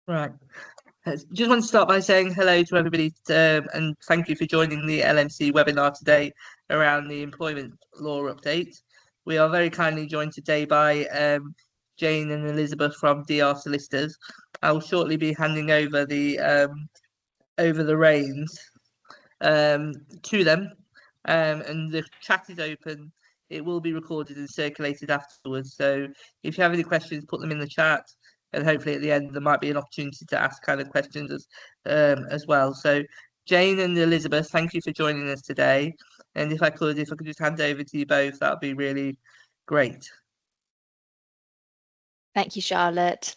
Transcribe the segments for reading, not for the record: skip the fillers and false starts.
Right. Just want to start by saying hello to everybody and thank you for joining the LMC webinar today around the employment law update. We are very kindly joined today by Jane and Elizabeth from DR Solicitors. I will shortly be handing over the reins to them, and the chat is open. It will be recorded and circulated afterwards. So if you have any questions, put them in the chat, and hopefully at the end there might be an opportunity to ask kind of questions as well. So Jane and Elizabeth, thank you for joining us today. And if I could just hand over to you both, that would be really great. Thank you, Charlotte.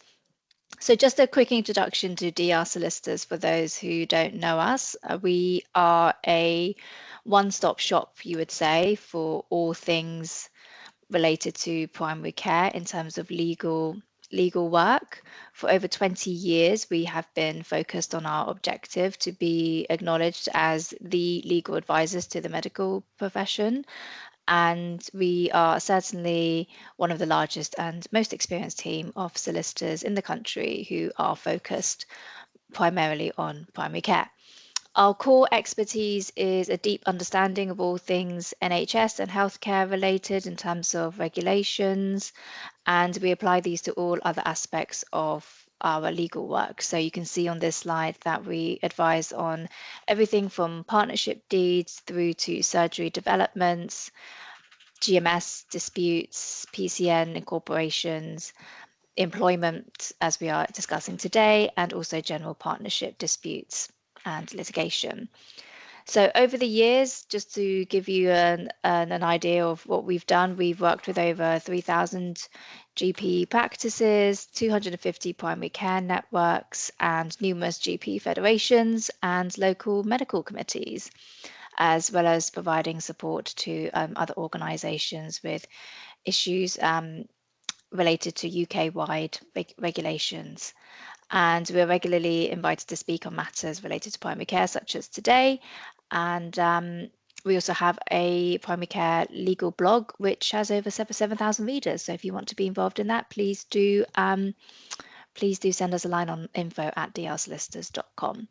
So just a quick introduction to DR Solicitors for those who don't know us. We are a one-stop shop, you would say, for all things related to primary care in terms of legal work. For over 20 years, we have been focused on our objective to be acknowledged as the legal advisors to the medical profession. And we are certainly one of the largest and most experienced team of solicitors in the country who are focused primarily on primary care. Our core expertise is a deep understanding of all things NHS and healthcare related in terms of regulations, and we apply these to all other aspects of our legal work. So you can see on this slide that we advise on everything from partnership deeds through to surgery developments, GMS disputes, PCN incorporations, employment, as we are discussing today, and also general partnership disputes and litigation. So over the years, just to give you an idea of what we've done, we've worked with over 3,000 GP practices, 250 primary care networks, and numerous GP federations and local medical committees, as well as providing support to other organisations with issues related to UK-wide regulations. And we're regularly invited to speak on matters related to primary care, such as today. And we also have a primary care legal blog, which has over 7,000 readers. So if you want to be involved in that, please do send us a line on info@drsolicitors.com.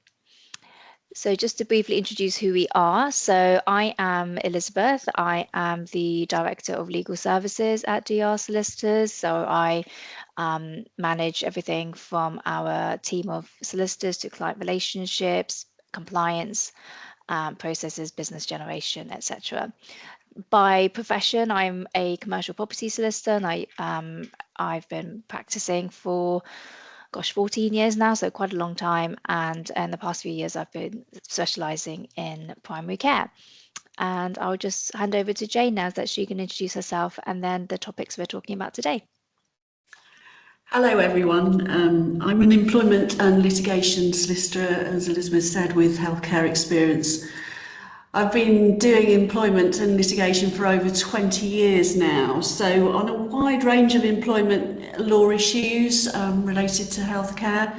So just to briefly introduce who we are. So I am Elizabeth. I am the Director of Legal Services at DR Solicitors. So I manage everything from our team of solicitors to client relationships, compliance, processes, business generation, etc. By profession, I'm a commercial property solicitor, and I've been practicing for 14 years now, so quite a long time. And in the past few years, I've been specialising in primary care. And I'll just hand over to Jane now that she can introduce herself and then the topics we're talking about today. Hello everyone, I'm an employment and litigation solicitor, as Elizabeth said, with healthcare experience. I've been doing employment and litigation for over 20 years now, so on a wide range of employment law issues related to healthcare.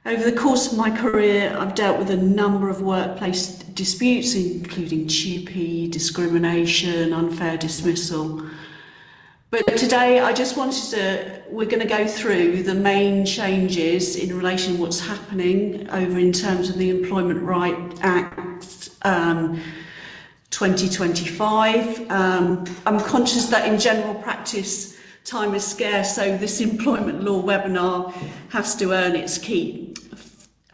Over the course of my career, I've dealt with a number of workplace disputes, including TUPE, discrimination, unfair dismissal. But today we're going to go through the main changes in relation to what's happening over in terms of the Employment Right Act 2025. I'm conscious that in general practice time is scarce, so this employment law webinar has to earn its keep.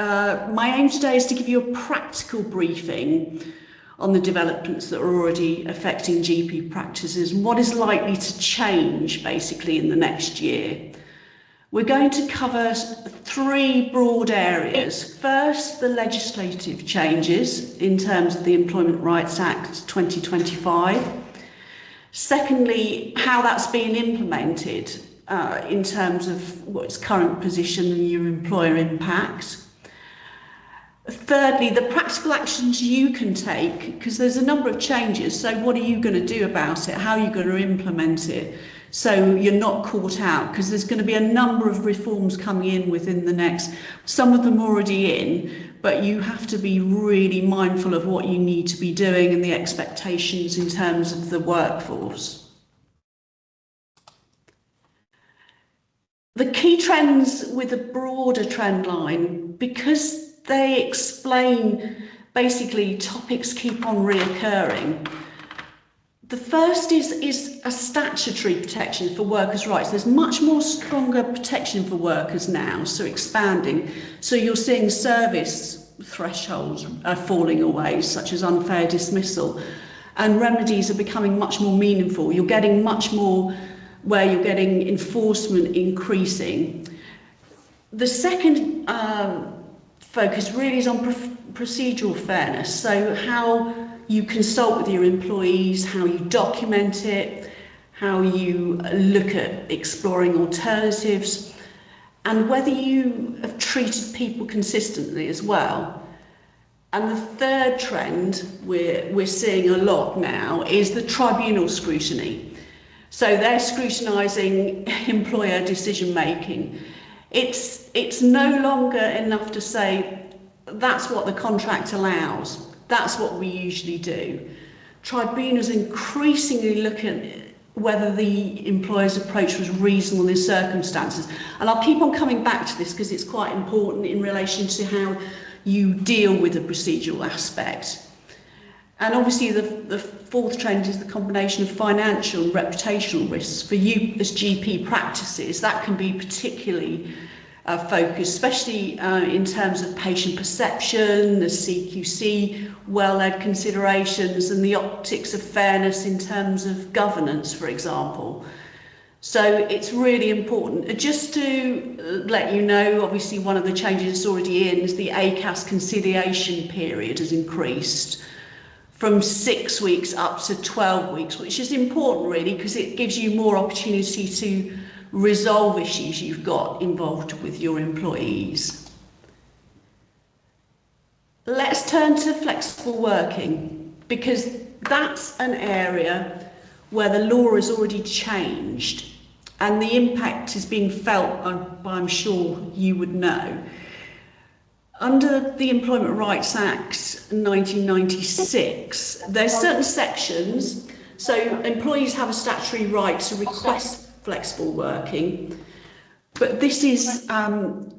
My aim today is to give you a practical briefing on the developments that are already affecting GP practices and what is likely to change basically in the next year. We're going to cover three broad areas. First, the legislative changes in terms of the Employment Rights Act 2025. Secondly, how that's being implemented in terms of what's current position and your employer impact. Thirdly, the practical actions you can take, because there's a number of changes, so what are you going to do about it? How are you going to implement it so you're not caught out? Because there's going to be a number of reforms coming in within the next, some of them already in, but you have to be really mindful of what you need to be doing and the expectations in terms of the workforce. The key trends with a broader trend line, because they explain basically topics keep on reoccurring. The first is a statutory protection for workers' rights. There's much more stronger protection for workers now, so expanding. So you're seeing service thresholds are falling away, such as unfair dismissal, and remedies are becoming much more meaningful. You're getting much more where you're getting enforcement increasing. The second focus really is on procedural fairness, so how you consult with your employees, how you document it, how you look at exploring alternatives, and whether you have treated people consistently as well. And the third trend we're seeing a lot now is the tribunal scrutiny. So they're scrutinising employer decision making. It's no longer enough to say that's what the contract allows, that's what we usually do. Tribunals increasingly look at whether the employer's approach was reasonable in circumstances. And I'll keep on coming back to this because it's quite important in relation to how you deal with the procedural aspect. And obviously the fourth trend is the combination of financial and reputational risks. For you as GP practices, that can be particularly focused, especially in terms of patient perception, the CQC, well-led considerations, and the optics of fairness in terms of governance, for example. So it's really important. Just to let you know, obviously one of the changes that's already in is the ACAS conciliation period has increased from 6 weeks up to 12 weeks, which is important really because it gives you more opportunity to resolve issues you've got involved with your employees. Let's turn to flexible working, because that's an area where the law has already changed and the impact is being felt, I'm sure you would know. Under the Employment Rights Act 1996, there's certain sections, so employees have a statutory right to request flexible working, but this is,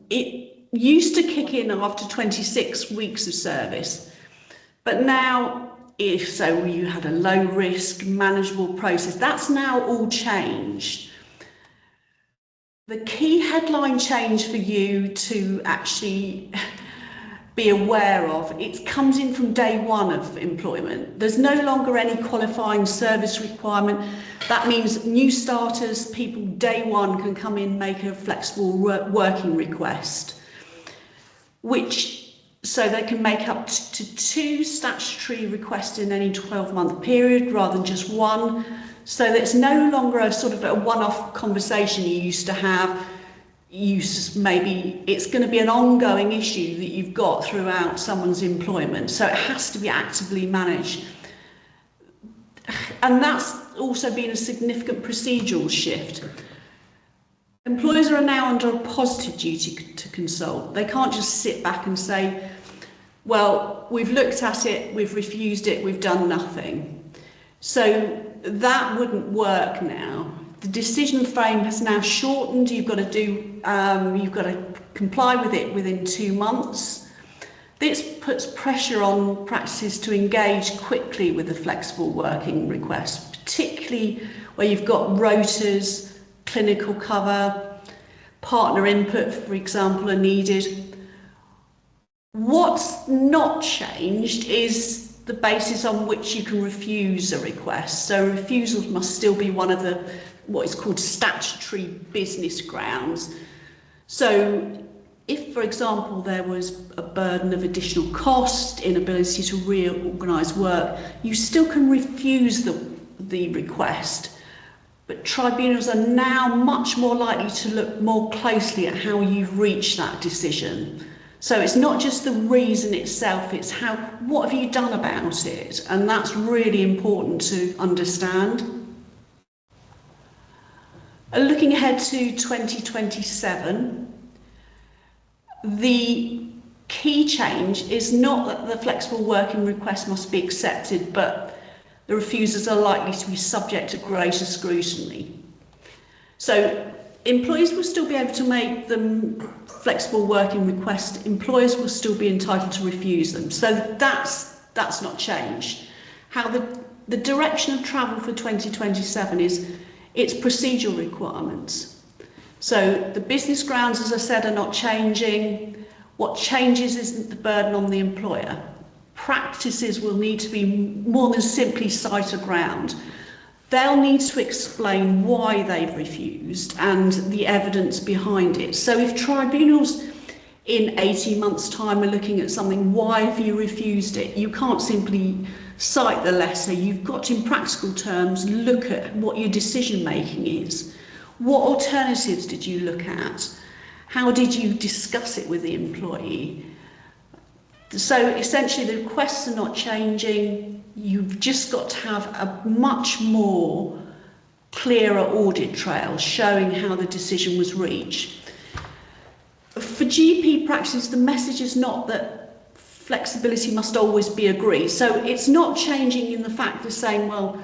it used to kick in after 26 weeks of service, but now if so you had a low risk, manageable process, that's now all changed. The key headline change for you to actually be aware of, it comes in from day one of employment. There's no longer any qualifying service requirement. That means new starters, people day one can come in, make a flexible working request, so they can make up to 2 statutory requests in any 12-month period rather than just one. So it's no longer a sort of a one-off conversation you used to have. Maybe it's going to be an ongoing issue that you've got throughout someone's employment, so it has to be actively managed. And that's also been a significant procedural shift. Employers are now under a positive duty to consult. They can't just sit back and say, well, we've looked at it, we've refused it, we've done nothing. So that wouldn't work now. The decision frame has now shortened. You've got to comply with it within 2 months. This puts pressure on practices to engage quickly with the flexible working request, particularly where you've got rotas, clinical cover, partner input, for example, are needed. What's not changed is the basis on which you can refuse a request. So refusals must still be one of the what is called statutory business grounds. So if, for example, there was a burden of additional cost, inability to reorganise work, you still can refuse the request. But tribunals are now much more likely to look more closely at how you've reached that decision. So it's not just the reason itself, it's what have you done about it? And that's really important to understand. Looking ahead to 2027, the key change is not that the flexible working request must be accepted, but the refusals are likely to be subject to greater scrutiny. So employees will still be able to make them flexible working requests. Employers will still be entitled to refuse them. So that's not changed. How the direction of travel for 2027 is its procedural requirements. So the business grounds, as I said, are not changing. What changes isn't the burden on the employer. Practices will need to be more than simply cite a ground. They'll need to explain why they've refused and the evidence behind it. So if tribunals in 18 months' time are looking at something, why have you refused it? You can't simply cite the letter. You've got to, in practical terms, look at what your decision making is. What alternatives did you look at? How did you discuss it with the employee? So essentially the requests are not changing. You've just got to have a much more clearer audit trail showing how the decision was reached. For GP practices, the message is not that flexibility must always be agreed. So it's not changing in the fact of saying, well,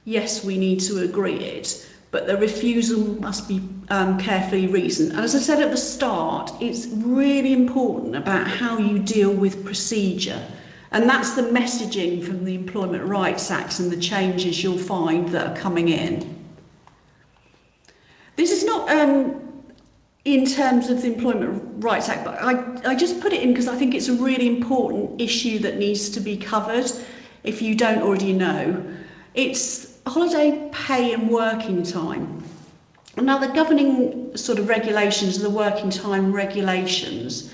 yes, we need to agree it, but the refusal must be carefully reasoned. And as I said at the start, it's really important about how you deal with procedure. And that's the messaging from the Employment Rights Act and the changes you'll find that are coming in. This is not in terms of the Employment Rights Act, but I just put it in because I think it's a really important issue that needs to be covered if you don't already know. It's holiday pay and working time. Now, the governing sort of regulations, the working time regulations,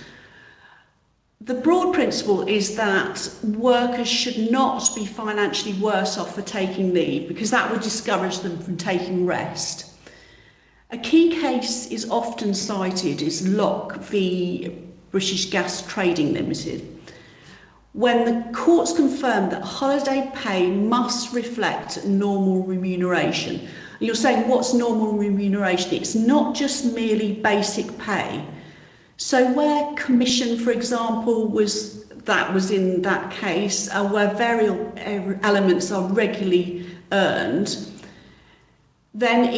the broad principle is that workers should not be financially worse off for taking leave because that would discourage them from taking rest. A key case is often cited is Locke v British Gas Trading Limited, when the courts confirmed that holiday pay must reflect normal remuneration. And you're saying, what's normal remuneration? It's not just merely basic pay. So where commission, for example, was in that case, where variable elements are regularly earned, then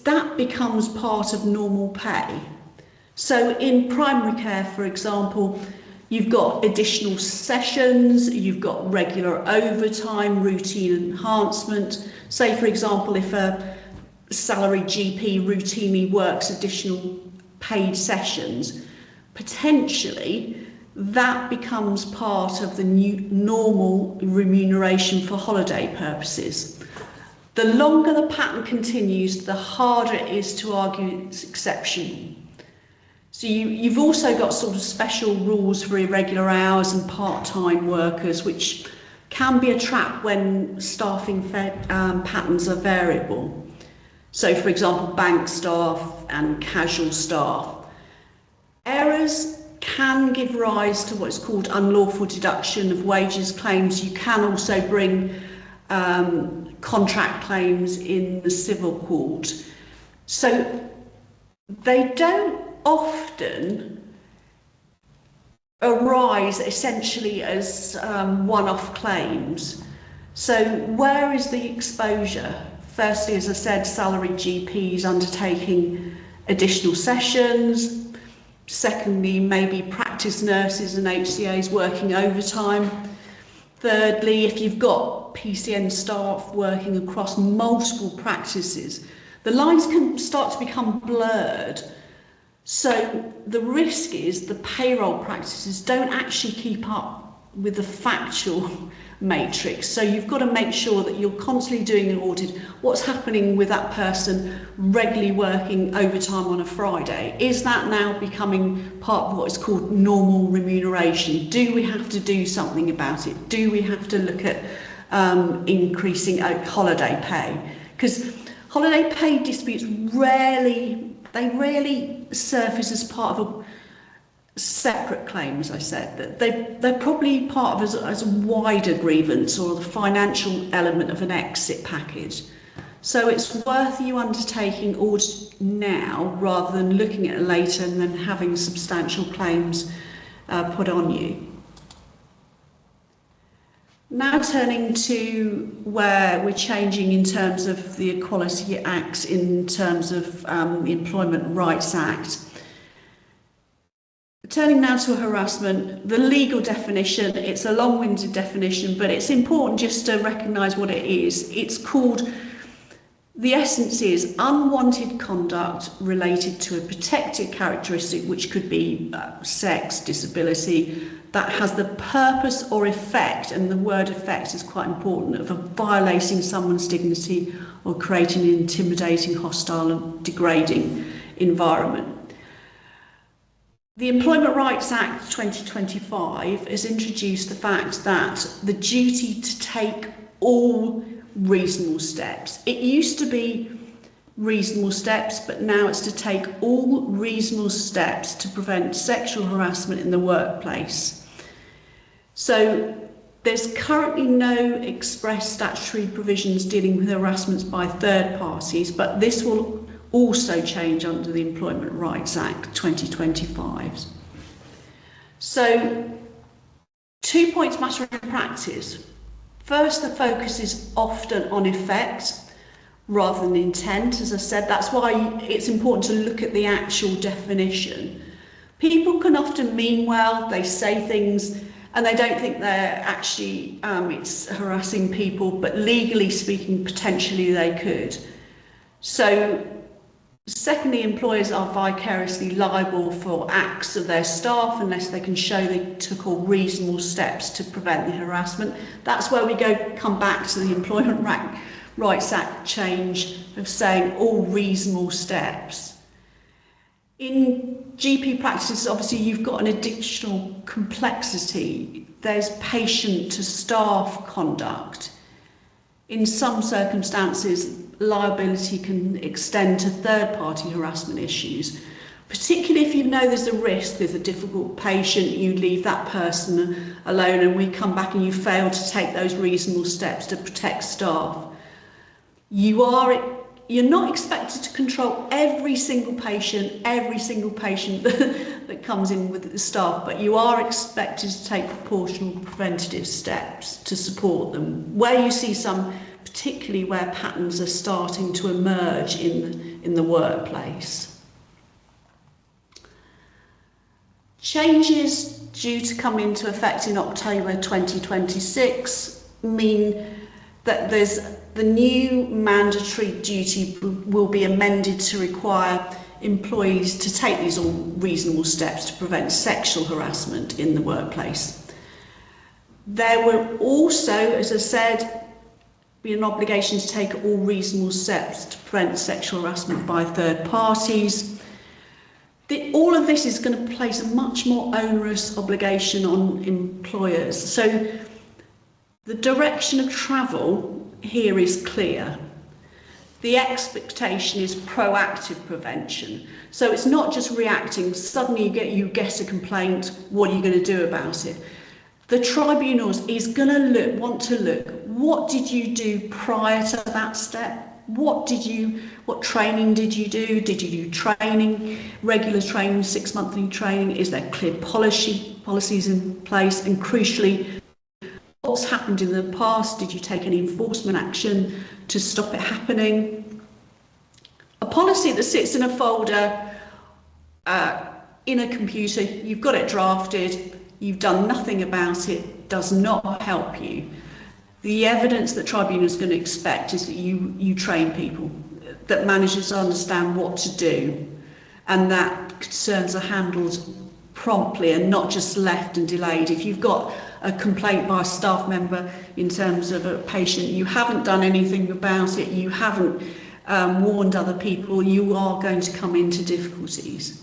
that becomes part of normal pay. So in primary care, for example, you've got additional sessions, you've got regular overtime, routine enhancement. Say, for example, if a salaried GP routinely works additional paid sessions, potentially that becomes part of the new normal remuneration for holiday purposes. The longer the pattern continues, the harder it is to argue it's exceptional. So you've also got sort of special rules for irregular hours and part-time workers, which can be a trap when staffing patterns are variable. So, for example, bank staff and casual staff. Errors can give rise to what's called unlawful deduction of wages claims. You can also bring contract claims in the civil court. So they don't often arise essentially as one-off claims. So where is the exposure? Firstly, as I said, salaried GPs undertaking additional sessions. Secondly, maybe practice nurses and HCAs working overtime. Thirdly, if you've got PCN staff working across multiple practices, the lines can start to become blurred. So the risk is the payroll practices don't actually keep up with the factual matrix. So you've got to make sure that you're constantly doing an audit. What's happening with that person regularly working overtime on a Friday? Is that now becoming part of what is called normal remuneration? Do we have to do something about it? Do we have to look at increasing holiday pay? Because holiday pay disputes rarely surface as part of a separate claim, as I said. That they're probably part of as a wider grievance or the financial element of an exit package. So it's worth you undertaking audit now rather than looking at it later and then having substantial claims put on you. Now turning to where we're changing in terms of the Equality Act, in terms of the Employment Rights Act. Turning now to harassment, the legal definition, it's a long-winded definition, but it's important just to recognise what it is. It's called, the essence is unwanted conduct related to a protected characteristic, which could be sex, disability, that has the purpose or effect, and the word effect is quite important, of violating someone's dignity or creating an intimidating, hostile and degrading environment. The Employment Rights Act 2025 has introduced the fact that the duty to take all reasonable steps. It used to be reasonable steps, but now it's to take all reasonable steps to prevent sexual harassment in the workplace. So there's currently no express statutory provisions dealing with harassments by third parties, but this will also change under the Employment Rights Act 2025. So 2 points matter in practice. First, the focus is often on effect rather than intent. As I said, that's why it's important to look at the actual definition. People can often mean well, they say things and they don't think they're actually it's harassing people, but legally speaking, potentially they could. So secondly, employers are vicariously liable for acts of their staff unless they can show they took all reasonable steps to prevent the harassment. That's where we come back to the Employment Rights Act change of saying all reasonable steps. In GP practices, obviously you've got an additional complexity. There's patient to staff conduct. In some circumstances, liability can extend to third-party harassment issues, particularly if you know there's a risk, there's a difficult patient, you leave that person alone and we come back and you fail to take those reasonable steps to protect staff. You're not expected to control every single patient that comes in with the staff, but you are expected to take proportional preventative steps to support them. Where you see some, particularly where patterns are starting to emerge in the workplace. Changes due to come into effect in October 2026 mean that the new mandatory duty will be amended to require employees to take these all reasonable steps to prevent sexual harassment in the workplace. There will also, as I said, be an obligation to take all reasonable steps to prevent sexual harassment by third parties. All of this is going to place a much more onerous obligation on employers. So the direction of travel here is clear. The expectation is proactive prevention. So it's not just reacting. Suddenly you get a complaint, what are you going to do about it? The tribunals is going to want to look, what did you do prior to that step? What training did you do? Did you do training, regular training, 6-monthly training? Is there clear policies in place? And crucially, what's happened in the past? Did you take any enforcement action to stop it happening? A policy that sits in a folder in a computer, you've got it drafted, you've done nothing about it, does not help you. The evidence that tribunals are going to expect is that you train people, that managers understand what to do, and that concerns are handled promptly and not just left and delayed. If you've got a complaint by a staff member in terms of a patient, you haven't done anything about it, you haven't warned other people, you are going to come into difficulties.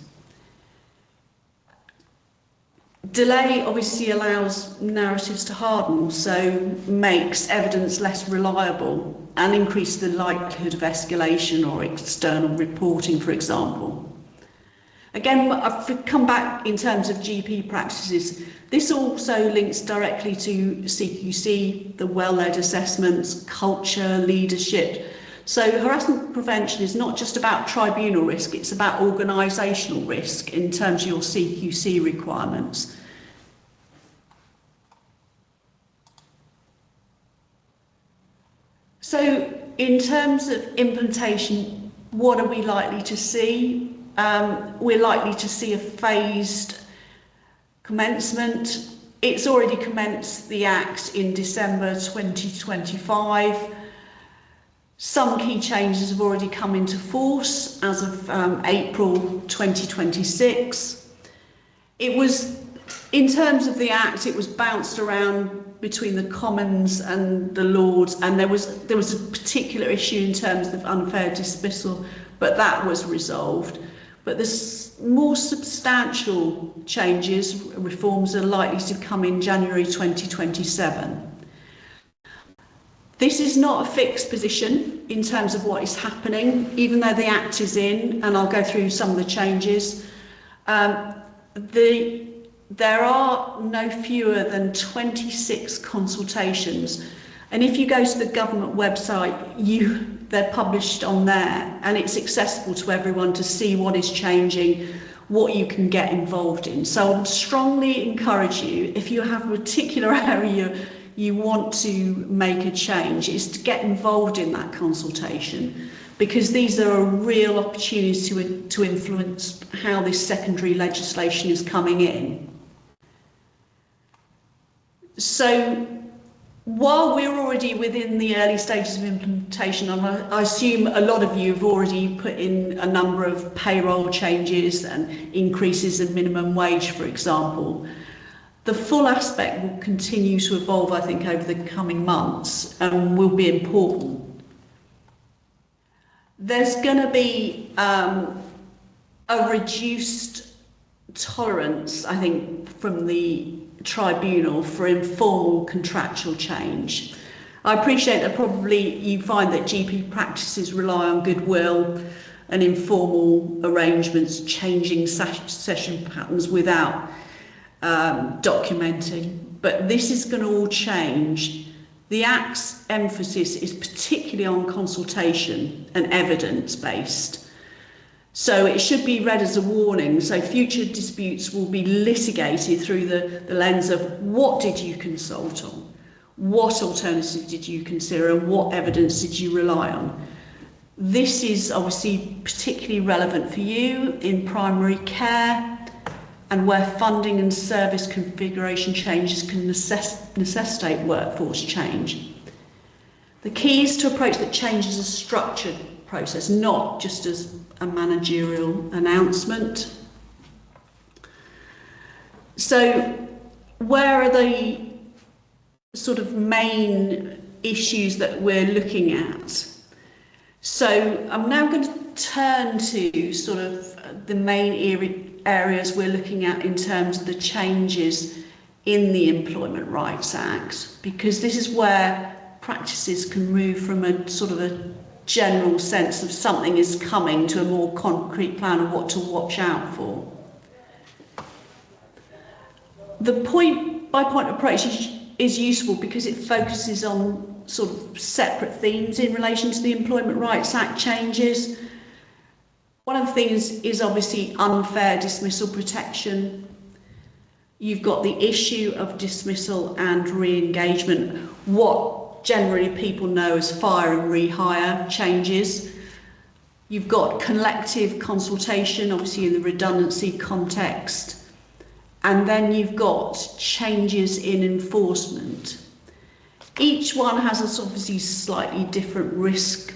Delay obviously allows narratives to harden, so makes evidence less reliable and increases the likelihood of escalation or external reporting, for example. Again, I've come back in terms of GP practices. This also links directly to CQC, the well-led assessments, culture, leadership. So harassment prevention is not just about tribunal risk, it's about organisational risk in terms of your CQC requirements. in terms of implementation, what are we likely to see? We're likely to see a phased commencement. It's already commenced the Act in December 2025. Some key changes have already come into force as of April 2026. It was, in terms of the Act, it was bounced around between the Commons and the Lords, and there was a particular issue in terms of unfair dismissal, but that was resolved. But the more substantial changes, reforms, are likely to come in January 2027. This is not a fixed position in terms of what is happening, even though the Act is in, and I'll go through some of the changes. There are no fewer than 26 consultations, and if you go to the government website, they're published on there, and it's accessible to everyone to see what is changing, what you can get involved in. So I would strongly encourage you, if you have a particular area you want to make a change, is to get involved in that consultation, because these are a real opportunity to influence how this secondary legislation is coming in. So while we're already within the early stages of implementation, and I assume a lot of you have already put in a number of payroll changes and increases in minimum wage, for example, the full aspect will continue to evolve, I think, over the coming months and will be important. There's going to be a reduced tolerance, I think, from the tribunal for informal contractual change. I appreciate that probably you find that GP practices rely on goodwill and informal arrangements, changing session patterns without documenting, but this is going to all change. The Act's emphasis is particularly on consultation and evidence-based, so it should be read as a warning. So future disputes will be litigated through the lens of what did you consult on, what alternative did you consider, and what evidence did you rely on. This is obviously particularly relevant for you in primary care, and where funding and service configuration changes can necessitate workforce change. The key is to approach the change as a structured process, not just as a managerial announcement. So where are the sort of main issues that we're looking at? So I'm now going to turn to sort of the main areas we're looking at in terms of the changes in the Employment Rights Act, because this is where practices can move from a sort of a general sense of something is coming to a more concrete plan of what to watch out for. The point-by-point approach is useful because it focuses on sort of separate themes in relation to the Employment Rights Act changes. One of the things is obviously unfair dismissal protection. You've got the issue of dismissal and re-engagement, what generally people know as fire and rehire changes. You've got collective consultation, obviously in the redundancy context. And then you've got changes in enforcement. Each one has a obviously slightly different risk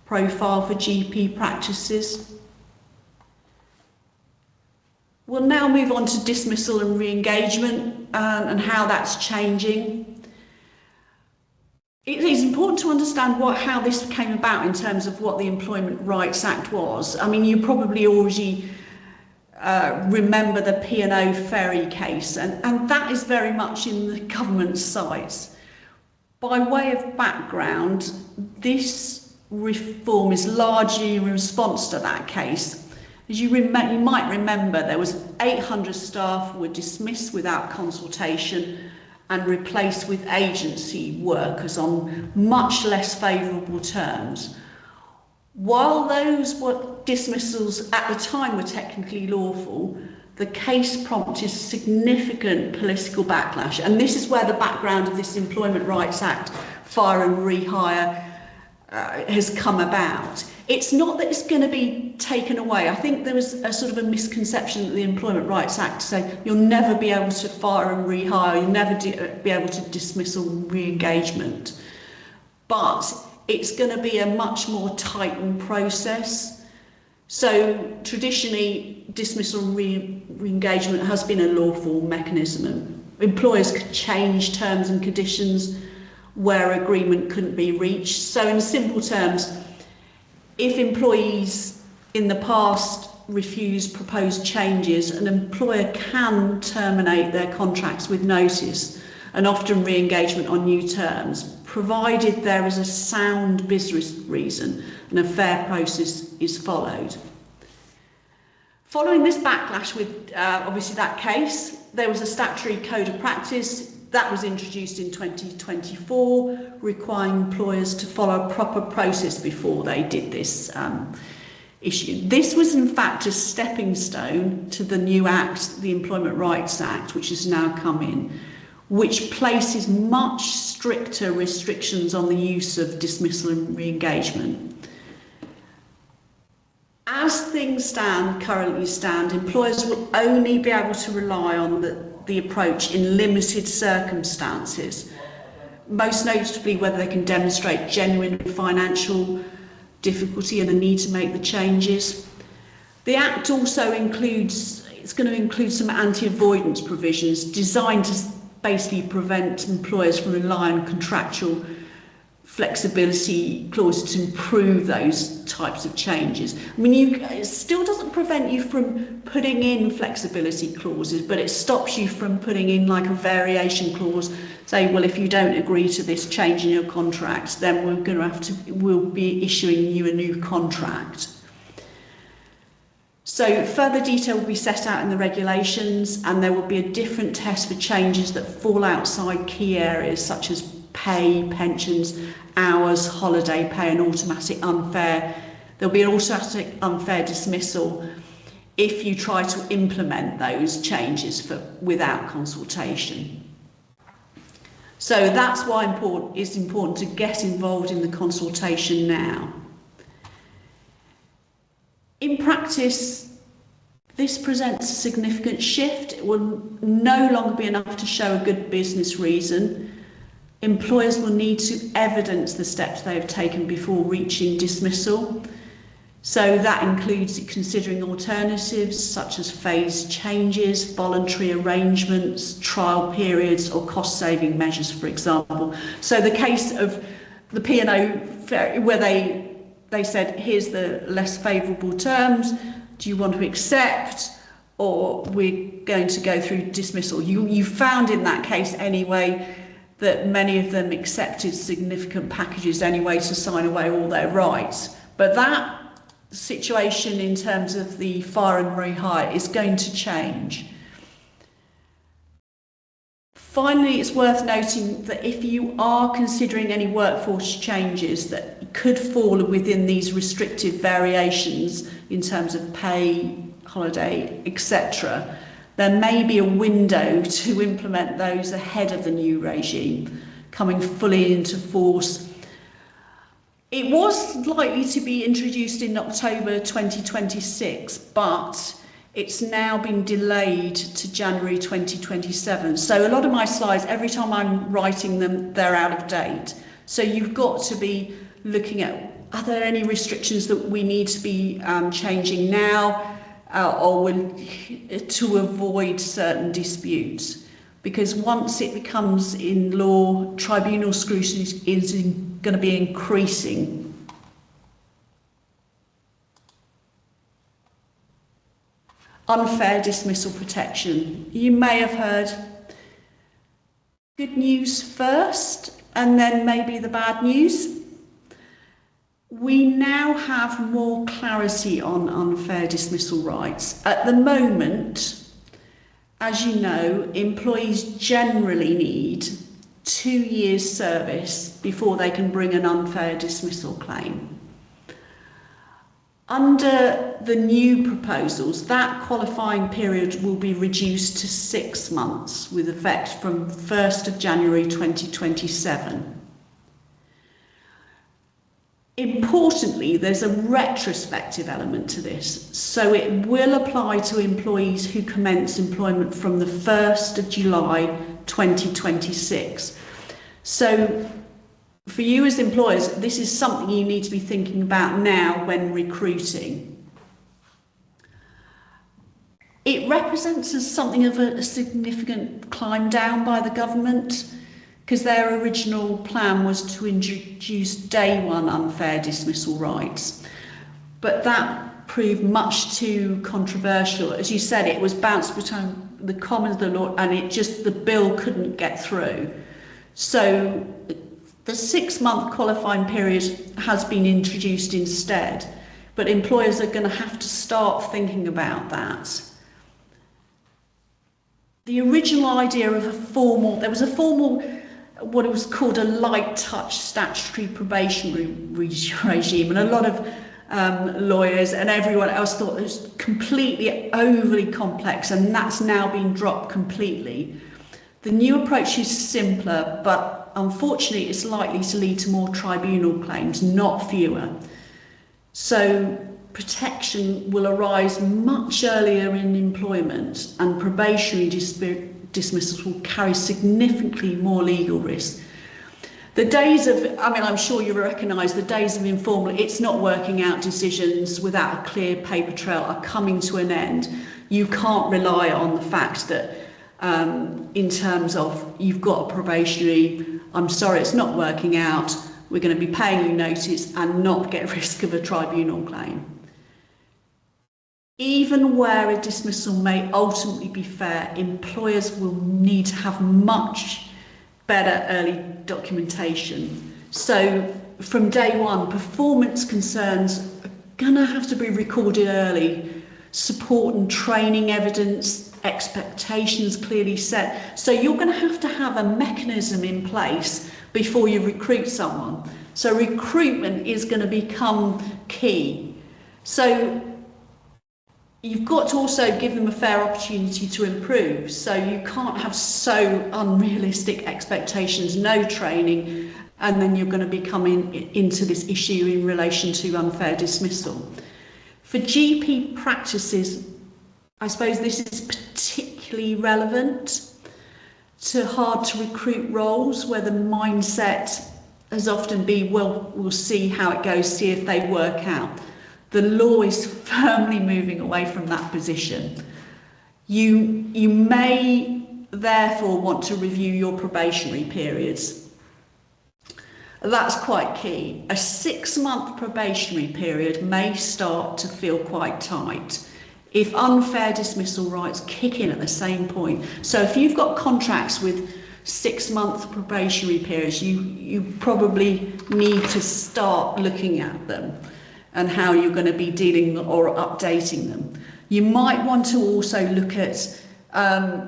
profile for GP practices. We'll now move on to dismissal and re-engagement and how that's changing. It is important to understand how this came about in terms of what the Employment Rights Act was. I mean, you probably already remember the P&O Ferry case, and that is very much in the government's sights. By way of background, this reform is largely in response to that case. As you might remember, there was 800 staff were dismissed without consultation and replaced with agency workers on much less favourable terms. While those dismissals at the time were technically lawful, the case prompted significant political backlash, and this is where the background of this Employment Rights Act, fire and rehire has come about. It's not that it's going to be taken away. I think there was a sort of a misconception that the Employment Rights Act say you'll never be able to fire and rehire, you'll never be able to dismiss or re-engagement. But it's going to be a much more tightened process. So traditionally, dismissal and re-engagement has been a lawful mechanism. Employers could change terms and conditions where agreement couldn't be reached. So in simple terms, if employees in the past refuse proposed changes, an employer can terminate their contracts with notice and often re-engagement on new terms, provided there is a sound business reason and a fair process is followed. Following this backlash with obviously that case, there was a statutory code of practice that was introduced in 2024, requiring employers to follow a proper process before they did this issue. This was in fact a stepping stone to the new Act, the Employment Rights Act, which has now come in, which places much stricter restrictions on the use of dismissal and re-engagement. As things currently stand, employers will only be able to rely on the approach in limited circumstances, most notably whether they can demonstrate genuine financial difficulty and a need to make the changes. The Act also it's going to include some anti-avoidance provisions designed to basically prevent employers from relying on contractual flexibility clauses to improve those types of changes. I mean, it still doesn't prevent you from putting in flexibility clauses, but it stops you from putting in like a variation clause, say, well, if you don't agree to this change in your contract, then we'll be issuing you a new contract. So further detail will be set out in the regulations, and there will be a different test for changes that fall outside key areas such as pay, pensions, hours, holiday pay and automatic unfair. There'll be an automatic unfair dismissal if you try to implement those changes without consultation. So that's why it's important to get involved in the consultation now. In practice, this presents a significant shift. It will no longer be enough to show a good business reason. Employers will need to evidence the steps they have taken before reaching dismissal. So that includes considering alternatives such as phased changes, voluntary arrangements, trial periods or cost-saving measures, for example. So the case of the P&O where they said, here's the less favourable terms, do you want to accept, or we're going to go through dismissal. You found in that case anyway that many of them accepted significant packages anyway to sign away all their rights. But that situation in terms of the fire and rehire is going to change. Finally, it's worth noting that if you are considering any workforce changes that could fall within these restrictive variations in terms of pay, holiday, etc., there may be a window to implement those ahead of the new regime coming fully into force. It was likely to be introduced in October 2026, but it's now been delayed to January 2027. So a lot of my slides, every time I'm writing them, they're out of date. So you've got to be looking at, are there any restrictions that we need to be changing now? Or to avoid certain disputes, because once it becomes in law, tribunal scrutiny is going to be increasing. Unfair dismissal protection. You may have heard good news first and then maybe the bad news. We now have more clarity on unfair dismissal rights. At the moment, as you know, employees generally need 2 years' service before they can bring an unfair dismissal claim. Under the new proposals, that qualifying period will be reduced to 6 months with effect from 1st of January 2027. Importantly, there's a retrospective element to this, so it will apply to employees who commence employment from the 1st of July 2026. So for you as employers, this is something you need to be thinking about now when recruiting. It represents as something of a significant climb down by the government, because their original plan was to introduce day one unfair dismissal rights. But that proved much too controversial. As you said, it was bounced between the Commons, the law, and the bill couldn't get through. So the 6-month qualifying period has been introduced instead, but employers are going to have to start thinking about that. The original idea of there was a formal, what it was called a light touch statutory probation regime, and a lot of lawyers and everyone else thought it was completely overly complex, and that's now been dropped completely. The new approach is simpler, but unfortunately it's likely to lead to more tribunal claims, not fewer. So protection will arise much earlier in employment, and probationary dismissals will carry significantly more legal risk. The days of, I'm sure you recognise the days of informal, it's not working out decisions without a clear paper trail are coming to an end. You can't rely on the fact that in terms of you've got a probationary, I'm sorry it's not working out, we're going to be paying you notice and not get risk of a tribunal claim. Even where a dismissal may ultimately be fair, employers will need to have much better early documentation. So from day one, performance concerns are going to have to be recorded early, support and training evidence, expectations clearly set. So you're going to have a mechanism in place before you recruit someone. So recruitment is going to become key. So you've got to also give them a fair opportunity to improve. So you can't have so unrealistic expectations, no training, and then you're going to be coming into this issue in relation to unfair dismissal. For GP practices, I suppose this is particularly relevant to hard to recruit roles where the mindset has often been, well, we'll see how it goes, see if they work out. The law is firmly moving away from that position. You may therefore want to review your probationary periods. That's quite key. A 6-month probationary period may start to feel quite tight if unfair dismissal rights kick in at the same point. So if you've got contracts with 6-month probationary periods, you probably need to start looking at them and how you're going to be dealing or updating them. You might want to also look at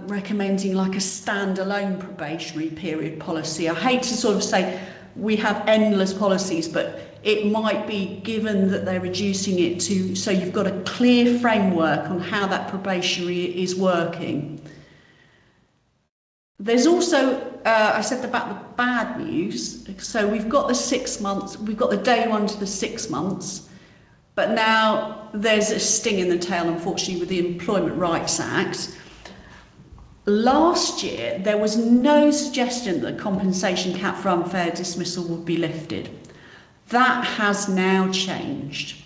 recommending like a standalone probationary period policy. I hate to sort of say we have endless policies, but it might be given that they're reducing it to, so you've got a clear framework on how that probationary is working. There's also, I said about the bad news, so we've got the 6 months, we've got the day one to the 6 months, but now there's a sting in the tail, unfortunately, with the Employment Rights Act. Last year, there was no suggestion that the compensation cap for unfair dismissal would be lifted. That has now changed.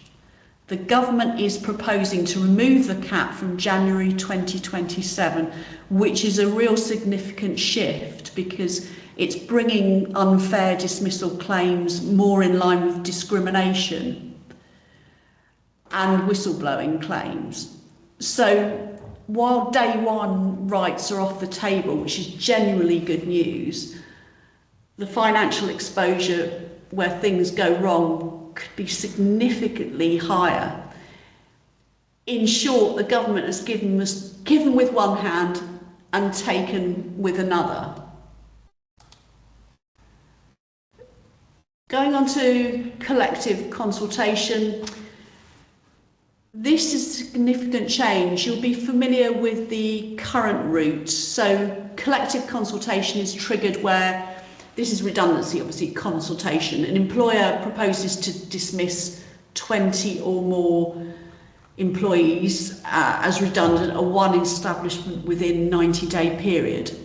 The government is proposing to remove the cap from January 2027, which is a real significant shift because it's bringing unfair dismissal claims more in line with discrimination and whistleblowing claims. So while day one rights are off the table, which is genuinely good news, the financial exposure where things go wrong could be significantly higher. In short, the government has given with one hand and taken with another. Going on to collective consultation. This is a significant change. You'll be familiar with the current route. So collective consultation is triggered where this is redundancy, obviously, consultation. An employer proposes to dismiss 20 or more employees as redundant at one establishment within 90-day period.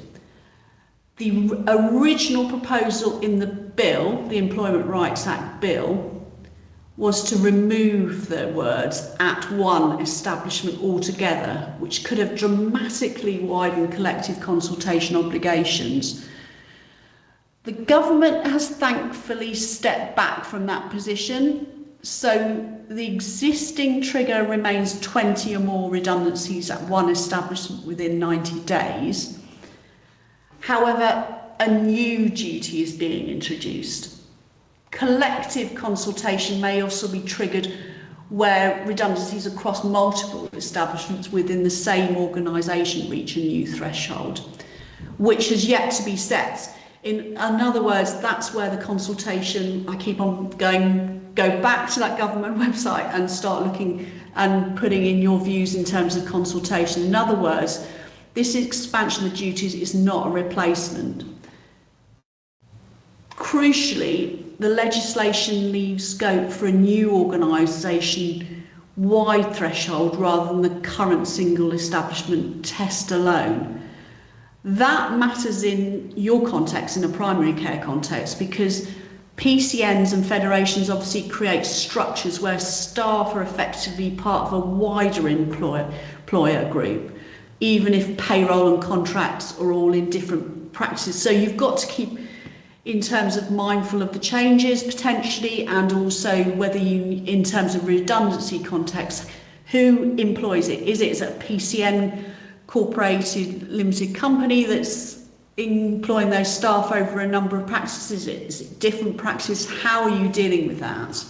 The original proposal in the bill, the Employment Rights Act bill, was to remove the words "at one establishment" altogether, which could have dramatically widened collective consultation obligations. The government has thankfully stepped back from that position, so the existing trigger remains 20 or more redundancies at one establishment within 90 days. However, a new duty is being introduced. Collective consultation may also be triggered where redundancies across multiple establishments within the same organisation reach a new threshold, which has yet to be set. In other words, that's where the consultation, I keep on go back to that government website and start looking and putting in your views in terms of consultation. In other words, this expansion of duties is not a replacement. Crucially, the legislation leaves scope for a new organisation-wide threshold rather than the current single establishment test alone. That matters in your context, in a primary care context, because PCNs and federations obviously create structures where staff are effectively part of a wider employer group, even if payroll and contracts are all in different practices. So you've got to keep, in terms of mindful of the changes potentially, and also whether you, in terms of redundancy context, who employs it? Is it a PCN incorporated limited company that's employing those staff over a number of practices? Is it different practices? How are you dealing with that?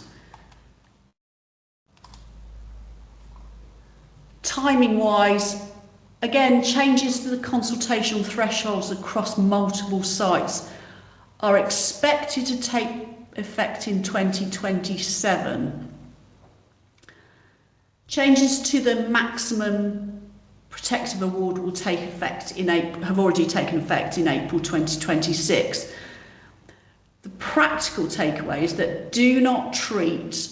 Timing wise, again, changes to the consultation thresholds across multiple sites are expected to take effect in 2027. Changes to the maximum protective award will take effect in April, have already taken effect in April 2026. The practical takeaway is that do not treat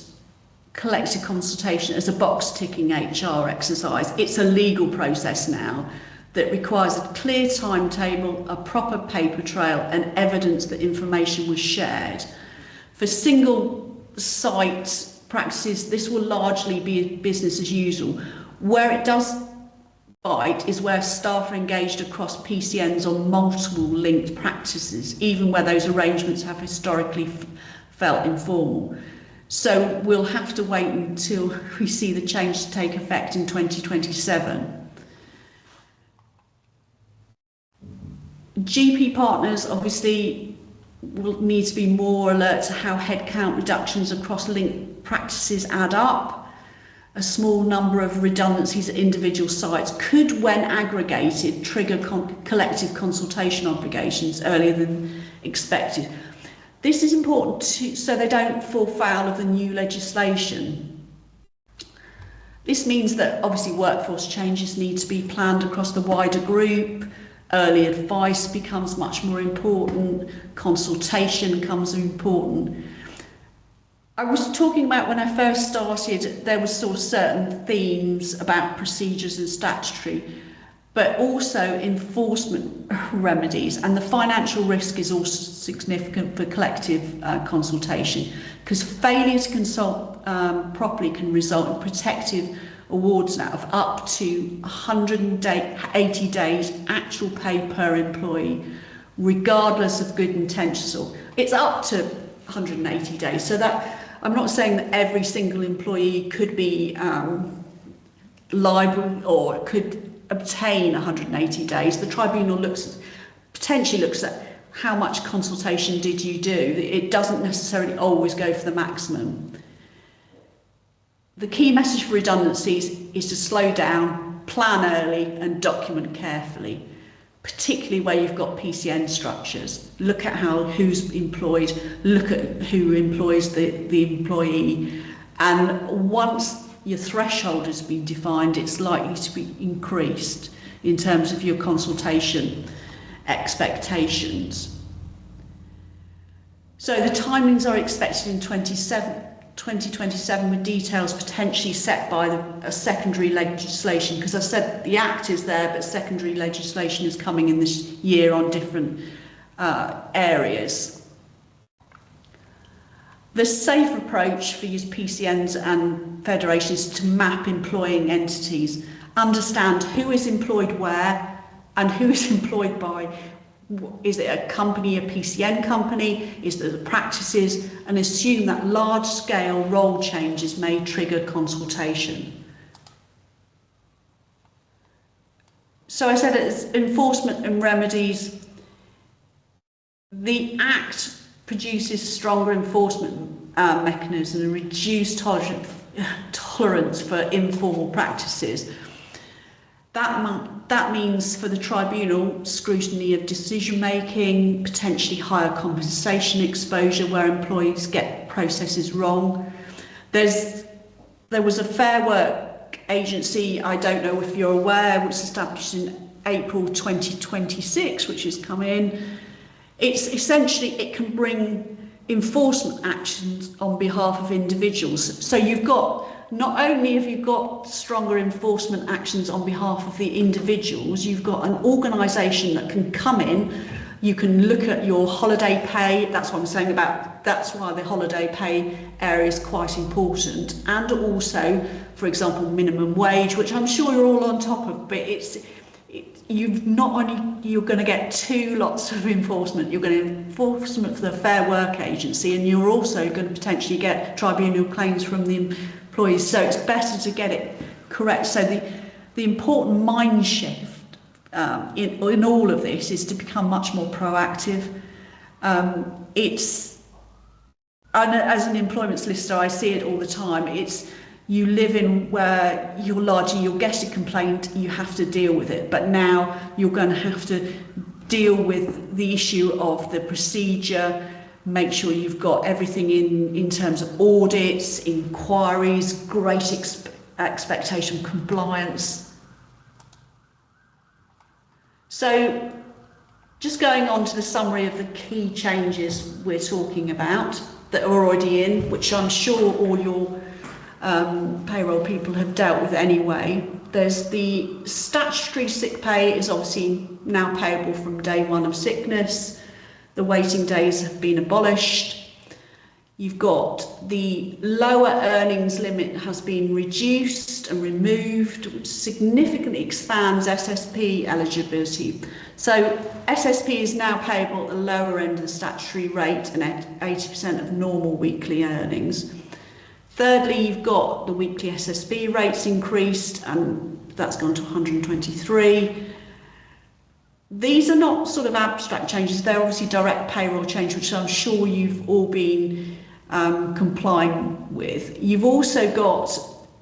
collective consultation as a box-ticking HR exercise. It's a legal process now that requires a clear timetable, a proper paper trail, and evidence that information was shared. For single site practices, this will largely be business as usual. Where it does bite is where staff are engaged across PCNs on multiple linked practices, even where those arrangements have historically felt informal. So we'll have to wait until we see the change to take effect in 2027. GP partners obviously will need to be more alert to how headcount reductions across linked practices add up. A small number of redundancies at individual sites could, when aggregated, trigger collective consultation obligations earlier than expected. This is important so they don't fall foul of the new legislation. This means that obviously workforce changes need to be planned across the wider group. Early advice becomes much more important. Consultation becomes important. I was talking about when I first started, there was sort of certain themes about procedures and statutory, but also enforcement remedies, and the financial risk is also significant for collective consultation, because failure to consult properly can result in protective awards now of up to 180 days actual pay per employee, regardless of good intentions. Or it's up to 180 days. So that, I'm not saying that every single employee could be liable or could obtain 180 days. The tribunal potentially looks at how much consultation did you do. It doesn't necessarily always go for the maximum. The key message for redundancies is to slow down, plan early and document carefully, particularly where you've got PCN structures. Look at who's employed, look at who employs the employee, and once your threshold has been defined, it's likely to be increased in terms of your consultation expectations. So the timings are expected in 2027 with details potentially set by a secondary legislation, because I said the Act is there, but secondary legislation is coming in this year on different areas. The safe approach for your PCNs and federations is to map employing entities, understand who is employed where and who is employed by. Is it a company, a PCN company? Is there the practices? And assume that large-scale role changes may trigger consultation. So I said it's enforcement and remedies. The Act produces stronger enforcement mechanisms and reduced tolerance for informal practices. That means for the tribunal, scrutiny of decision-making, potentially higher compensation exposure where employees get processes wrong. There was a Fair Work agency, I don't know if you're aware, which was established in April 2026, which has come in. It's essentially, it can bring enforcement actions on behalf of individuals. So you've got, not only have you got stronger enforcement actions on behalf of the individuals, you've got an organisation that can come in, you can look at your holiday pay, that's what I'm saying about, that's why the holiday pay area is quite important, and also, for example, minimum wage, which I'm sure you're all on top of, but you've not only, you're going to get two lots of enforcement, you're going to enforcement for the Fair Work Agency, and you're also going to potentially get tribunal claims from the employees, so it's better to get it correct. So the important mind shift in all of this is to become much more proactive. As an employment solicitor, I see it all the time. You live in where you'll get a complaint, you have to deal with it, but now you're going to have to deal with the issue of the procedure, make sure you've got everything in terms of audits, inquiries, great expectation, compliance. So just going on to the summary of the key changes we're talking about that are already in, which I'm sure all your payroll people have dealt with anyway. There's the statutory sick pay is obviously now payable from day one of sickness. The waiting days have been abolished. You've got the lower earnings limit has been reduced and removed, which significantly expands SSP eligibility. So SSP is now payable at the lower end of the statutory rate and at 80% of normal weekly earnings. Thirdly, you've got the weekly SSB rates increased, and that's gone to 123. These are not sort of abstract changes, they're obviously direct payroll change, which I'm sure you've all been complying with. You've also got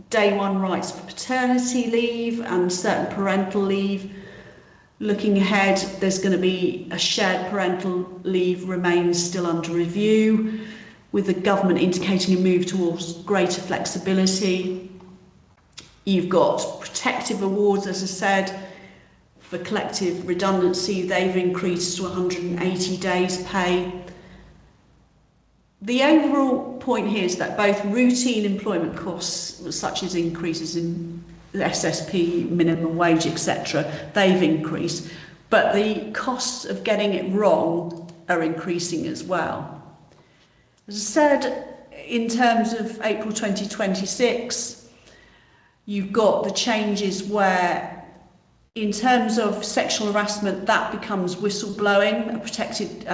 day one rights for paternity leave and certain parental leave. Looking ahead, there's going to be a shared parental leave remains still under review, with the government indicating a move towards greater flexibility. You've got protective awards, as I said, for collective redundancy. They've increased to 180 days pay. The overall point here is that both routine employment costs, such as increases in the SSP, minimum wage, etc., they've increased, but the costs of getting it wrong are increasing as well. As I said, in terms of April 2026, you've got the changes where, in terms of sexual harassment, that becomes whistleblowing, a protected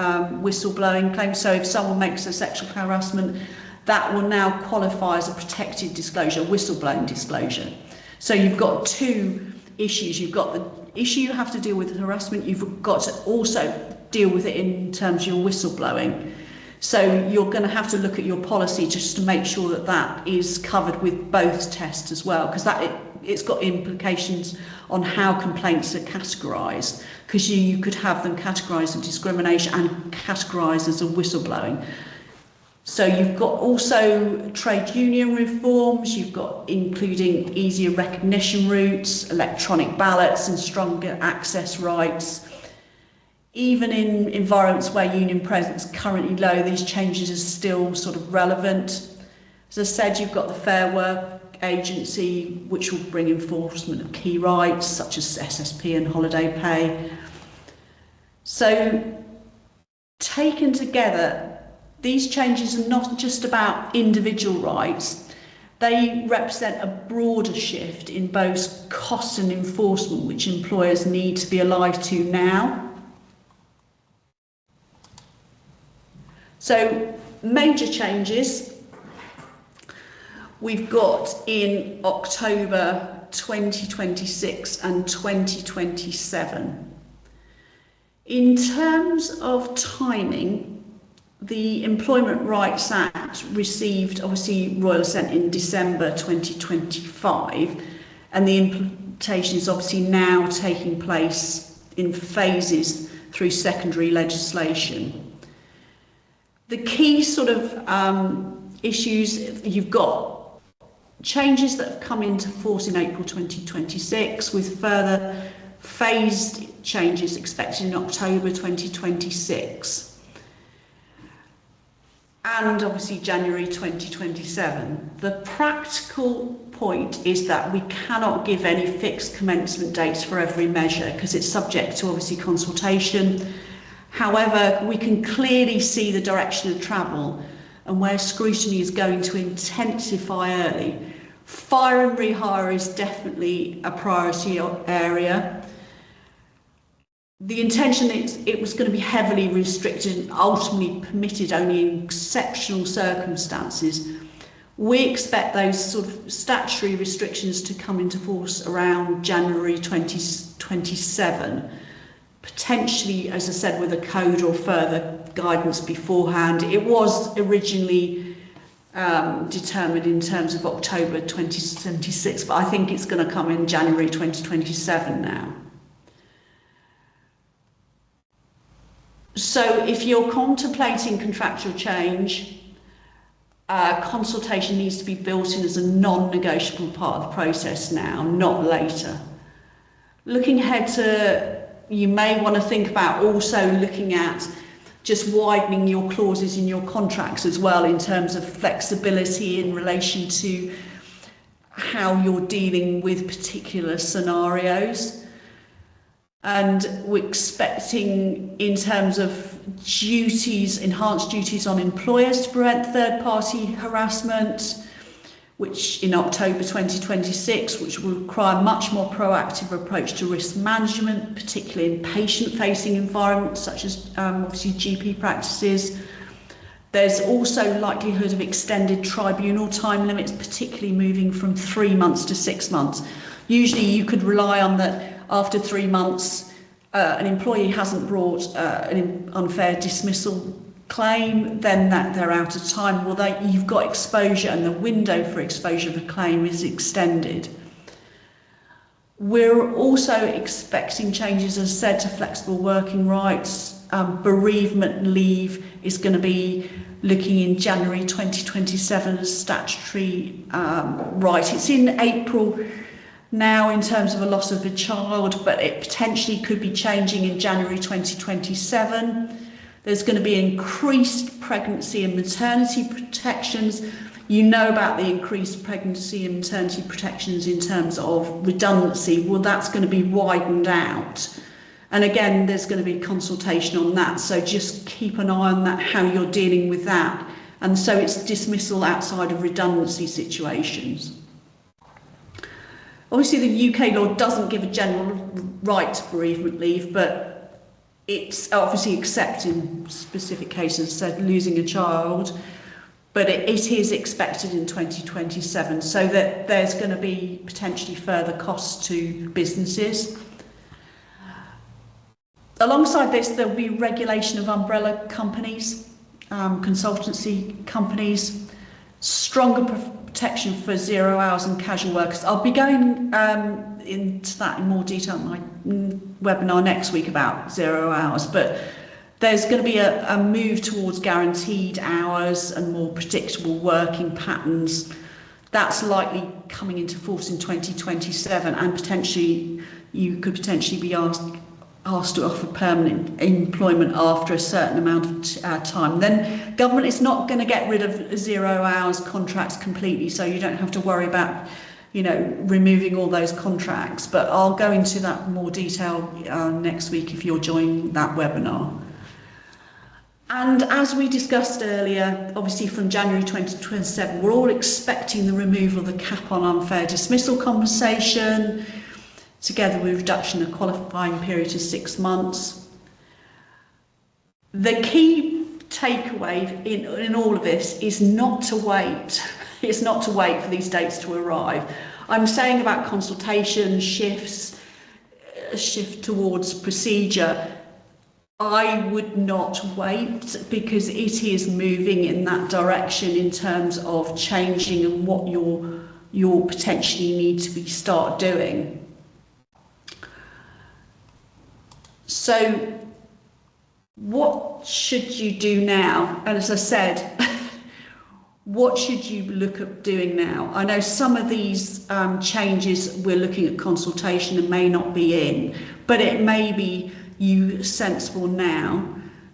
whistleblowing claim. So if someone makes a sexual harassment, that will now qualify as a protected disclosure, whistleblowing disclosure. So you've got two issues. You've got the issue you have to deal with harassment, you've got to also deal with it in terms of your whistleblowing. So you're going to have to look at your policy just to make sure that that is covered with both tests as well, because it's got implications on how complaints are categorised, because you could have them categorised as discrimination and categorised as a whistleblowing. So you've got also trade union reforms, you've got including easier recognition routes, electronic ballots and stronger access rights. even in environments where union presence is currently low, these changes are still sort of relevant. As I said, you've got the Fair Work Agency, which will bring enforcement of key rights such as SSP and holiday pay. So taken together, these changes are not just about individual rights, they represent a broader shift in both cost and enforcement which employers need to be alive to now. So major changes we've got in October 2026 and 2027. In terms of timing, the Employment Rights Act received obviously royal assent in December 2025, and the implementation is obviously now taking place in phases through secondary legislation. The key sort of issues, you've got changes that have come into force in April 2026 with further phased changes expected in October 2026 and obviously January 2027. The practical point is that we cannot give any fixed commencement dates for every measure because it's subject to obviously consultation. However, we can clearly see the direction of travel and where scrutiny is going to intensify early. Fire and rehire is definitely a priority area. The intention is it was going to be heavily restricted and ultimately permitted only in exceptional circumstances. We expect those sort of statutory restrictions to come into force around January 2027. Potentially, as I said, with a code or further guidance beforehand. It was originally determined in terms of October 2076, but I think it's going to come in January 2027 now. So if you're contemplating contractual change, consultation needs to be built in as a non-negotiable part of the process now, not later. Looking ahead to, you may want to think about also looking at just widening your clauses in your contracts as well in terms of flexibility in relation to how you're dealing with particular scenarios. And we're expecting in terms of duties, enhanced duties on employers to prevent third-party harassment, which in October 2026, which will require a much more proactive approach to risk management, particularly in patient-facing environments such as obviously GP practices. There's also likelihood of extended tribunal time limits, particularly moving from 3 months to 6 months. Usually you could rely on that after 3 months, an employee hasn't brought an unfair dismissal claim, then that they're out of time. Well, you've got exposure and the window for exposure of a claim is extended. We're also expecting changes, as I said, to flexible working rights. Bereavement leave is going to be looking in January 2027 as statutory right. It's in April now in terms of a loss of a child, but it potentially could be changing in January 2027. There's going to be increased pregnancy and maternity protections. You know about the increased pregnancy and maternity protections in terms of redundancy. Well, that's going to be widened out. And again, there's going to be consultation on that. So just keep an eye on that, how you're dealing with that. And so it's dismissal outside of redundancy situations. Obviously, the UK law doesn't give a general right to bereavement leave, but it's obviously except in specific cases, said losing a child, but it is expected in 2027, so that there's going to be potentially further costs to businesses. Alongside this, there'll be regulation of umbrella companies, consultancy companies, stronger protection for 0 hours and casual workers. I'll be going into that in more detail in my webinar next week about 0 hours, but there's going to be a move towards guaranteed hours and more predictable working patterns. That's likely coming into force in 2027, and potentially you could potentially be asked asked to offer permanent employment after a certain amount of time, then government is not going to get rid of 0 hours contracts completely, so you don't have to worry about, you know, removing all those contracts. But I'll go into that more detail next week if you're joining that webinar. And as we discussed earlier, obviously from January 2027, we're all expecting the removal of the cap on unfair dismissal compensation, together with reduction of qualifying period to 6 months. The key takeaway in all of this is not to wait. It's not to wait for these dates to arrive. I'm saying about consultation, shifts, a shift towards procedure. I would not wait, because it is moving in that direction in terms of changing and what you'll potentially need to start doing. So what should you do now? And as I said, what should you look at doing now? I know some of these changes we're looking at consultation and may not be in, but it may be sensible now.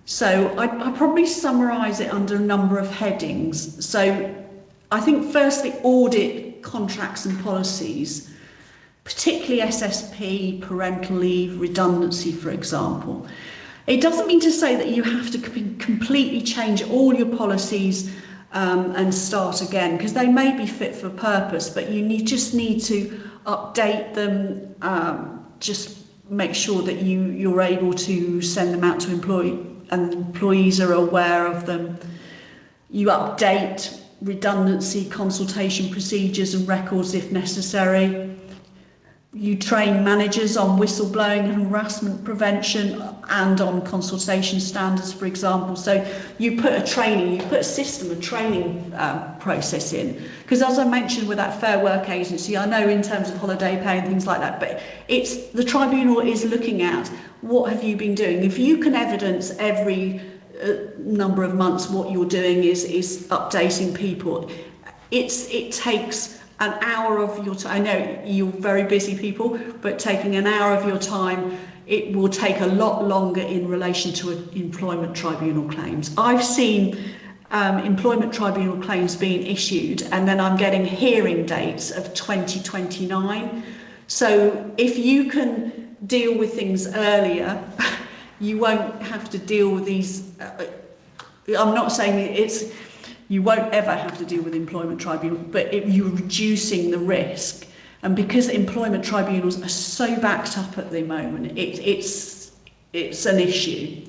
So I'd probably summarise it under a number of headings. So I think firstly, audit contracts and policies, particularly SSP, parental leave, redundancy, for example. It doesn't mean to say that you have to completely change all your policies and start again, because they may be fit for purpose, but you just need to update them, just make sure that you're able to send them out to and employees are aware of them. You update redundancy consultation procedures and records if necessary. You train managers on whistleblowing and harassment prevention and on consultation standards, for example. So you put a system, a training process in. Because as I mentioned with that Fair Work Agency, I know in terms of holiday pay and things like that, but the tribunal is looking at what have you been doing. If you can evidence every number of months what you're doing is updating people, it takes an hour of your time. I know you're very busy people, but taking an hour of your time, it will take a lot longer in relation to employment tribunal claims. I've seen employment tribunal claims being issued, and then I'm getting hearing dates of 2029. So if you can deal with things earlier, you won't have to deal with these. I'm not saying you won't ever have to deal with employment tribunal, but you're reducing the risk. And because employment tribunals are so backed up at the moment, it's an issue.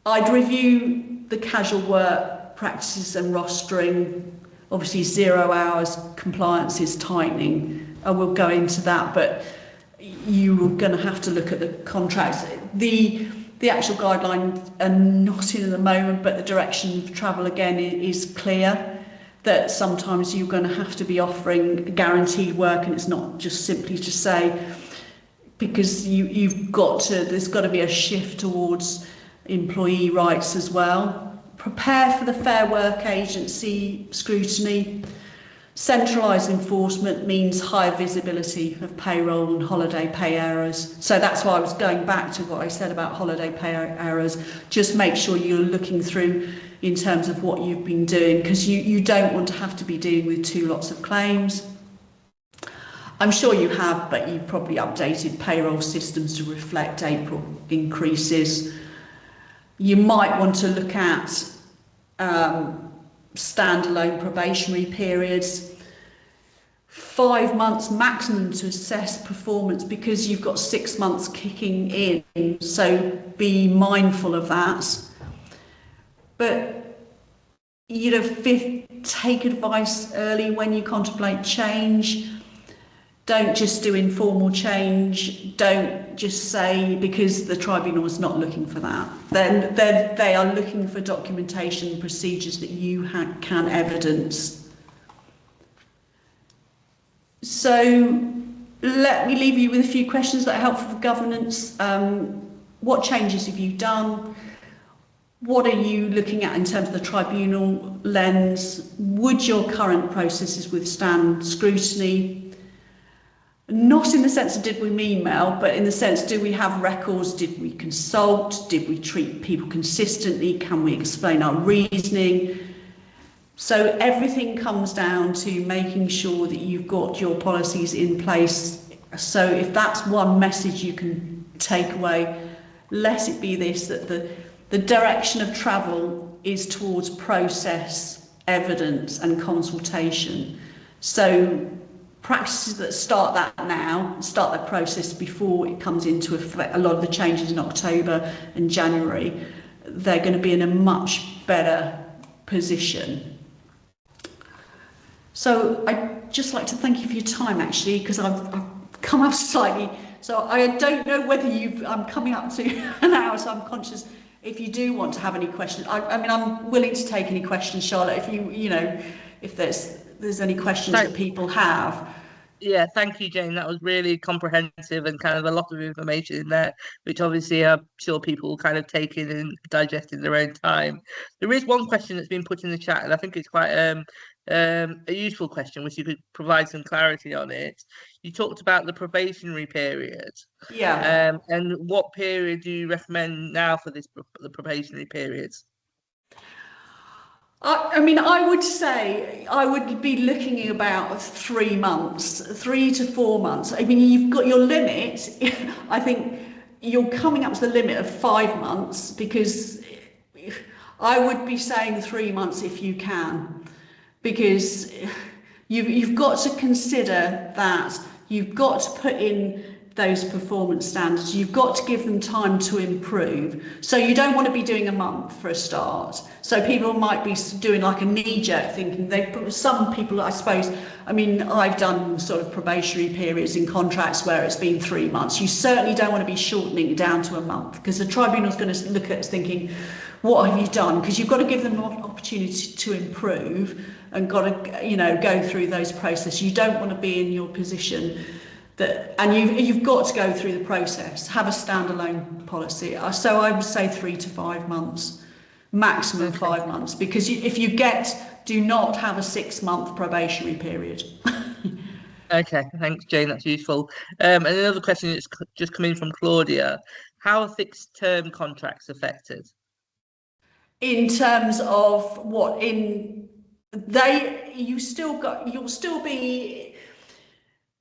I'd review the casual work practices and rostering. Obviously 0 hours compliance is tightening. I will go into that, but you're going to have to look at the contracts. The actual guidelines are not in at the moment, but the direction of travel again is clear, that sometimes you're going to have to be offering guaranteed work, and it's not just simply to say, because there's got to be a shift towards employee rights as well. Prepare for the Fair Work Agency scrutiny. Centralised enforcement means higher visibility of payroll and holiday pay errors. So that's why I was going back to what I said about holiday pay errors. Just make sure you're looking through in terms of what you've been doing, because you don't want to have to be dealing with 2 lots of claims. I'm sure you have, but you've probably updated payroll systems to reflect April increases. You might want to look at standalone probationary periods, 5 months maximum to assess performance, because you've got 6 months kicking in, so be mindful of that. But take advice early when you contemplate change. Don't just do informal change. Don't just say, because the tribunal is not looking for that. Then they are looking for documentation and procedures that you can evidence. So let me leave you with a few questions that are helpful for governance. What changes have you done? What are you looking at in terms of the tribunal lens? Would your current processes withstand scrutiny? Not in the sense of did we email, but in the sense, do we have records? Did we consult? Did we treat people consistently? Can we explain our reasoning? So everything comes down to making sure that you've got your policies in place. So if that's one message you can take away, let it be this, that the direction of travel is towards process, evidence and consultation. So practices that start that now, start that process before it comes into effect, a lot of the changes in October and January, they're going to be in a much better position. So I'd just like to thank you for your time, actually, because I've come up slightly. So I don't know whether I'm coming up to an hour, so I'm conscious if you do want to have any questions. I mean, I'm willing to take any questions, Charlotte, if if there's any questions that people have. Yeah, thank you, Jane. That was really comprehensive and kind of a lot of information in there, which obviously I'm sure people will kind of take in and digest in their own time. There is one question that's been put in the chat, and I think it's quite a useful question, which you could provide some clarity on it. You talked about the probationary period. Yeah. And what period do you recommend now for the probationary period? I mean, I would say I would be looking at about 3 months, 3 to 4 months. I mean, you've got your limit. I think you're coming up to the limit of 5 months, because I would be saying 3 months if you can, because you've got to consider that you've got to put in those performance standards. You've got to give them time to improve. So you don't want to be doing a month for a start. So people might be doing like a knee-jerk thinking. Some people, I suppose, I mean, I've done sort of probationary periods in contracts where it's been 3 months. You certainly don't want to be shortening it down to a month, because the tribunal's going to look at it thinking, what have you done? Because you've got to give them an opportunity to improve and got to, go through those processes. You don't want to be in your position and you've got to go through the process, have a standalone policy. So I would say 3 to 5 months, maximum 5 months, because if you do not have a 6-month probationary period. Okay, thanks, Jane. That's useful. And another question that's just come in from Claudia: how are fixed-term contracts affected? In terms of what? You'll still be.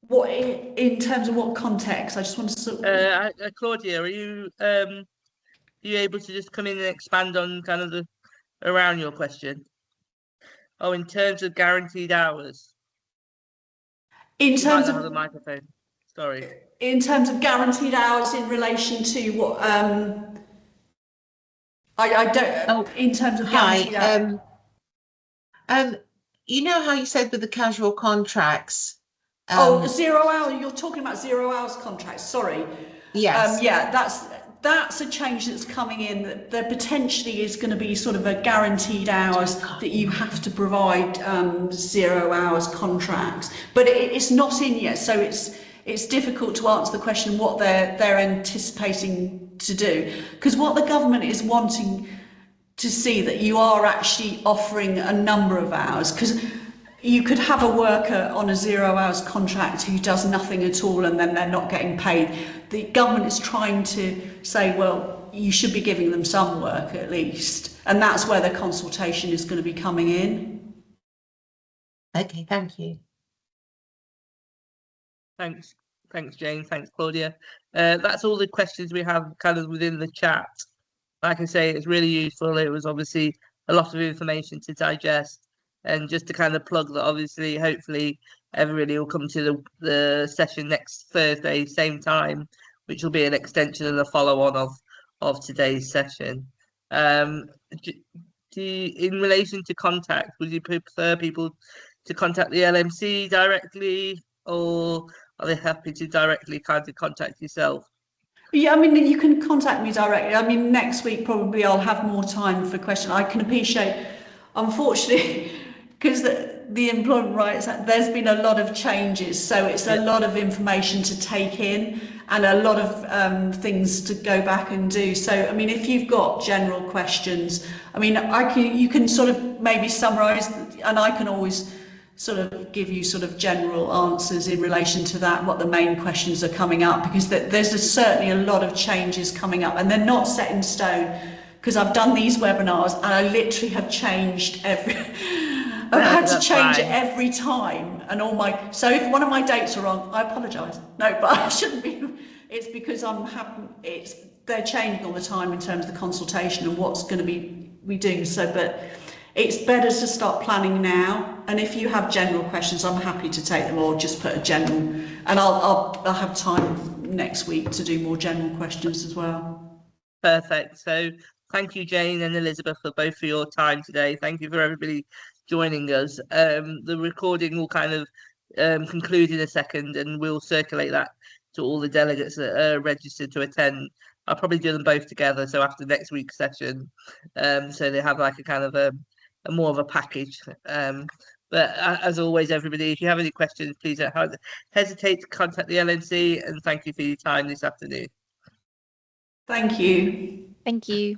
What in terms of what context? I just want to. Claudia, are you able to just come in and expand on kind of around your question? Oh, in terms of guaranteed hours. In terms of of the microphone. Sorry. In terms of guaranteed hours in relation to what? I don't. Oh, in terms of guaranteed hours. You know how you said with the casual contracts. 0 hour. You're talking about 0 hours contracts. Sorry. Yes. Yeah, that's a change that's coming in. That there potentially is going to be sort of a guaranteed hours that you have to provide 0 hours contracts, but it's not in yet. So it's difficult to answer the question what they're anticipating to do, because what the government is wanting to see that you are actually offering a number of hours, because you could have a worker on a 0 hours contract who does nothing at all and then they're not getting paid. The government is trying to say, well, you should be giving them some work at least. And that's where the consultation is going to be coming in. Okay, thank you. Thanks, Jane. Thanks, Claudia. That's all the questions we have kind of within the chat. Like I say, it's really useful. It was obviously a lot of information to digest. And just to kind of plug that, obviously, hopefully everybody will come to the session next Thursday, same time, which will be an extension and a follow-on of today's session. In relation to contact, would you prefer people to contact the LMC directly, or are they happy to directly kind of contact yourself? Yeah, I mean, you can contact me directly. I mean, next week probably I'll have more time for questions. I can appreciate, unfortunately, because the Employment Rights Act, there's been a lot of changes, so it's a lot of information to take in and a lot of things to go back and do. So, I mean, if you've got general questions, I mean, you can sort of maybe summarise, and I can always sort of give you sort of general answers in relation to that, what the main questions are coming up, because there's certainly a lot of changes coming up, and they're not set in stone, because I've done these webinars and I literally have changed I've had to change it every time, and so if one of my dates are wrong, I apologise. No, but I shouldn't be. It's because they're changing all the time in terms of the consultation and what's going to be we doing. So, but it's better to start planning now. And if you have general questions, I'm happy to take them, or just put a general. And I'll have time next week to do more general questions as well. Perfect. So thank you, Jane and Elizabeth, for both for your time today. Thank you for everybody joining us. The recording will kind of conclude in a second, and we'll circulate that to all the delegates that are registered to attend. I'll probably do them both together, so after next week's session, so they have like a kind of a more of a package. But as always, everybody, if you have any questions, please don't hesitate to contact the LMC, and thank you for your time this afternoon. Thank you. Thank you.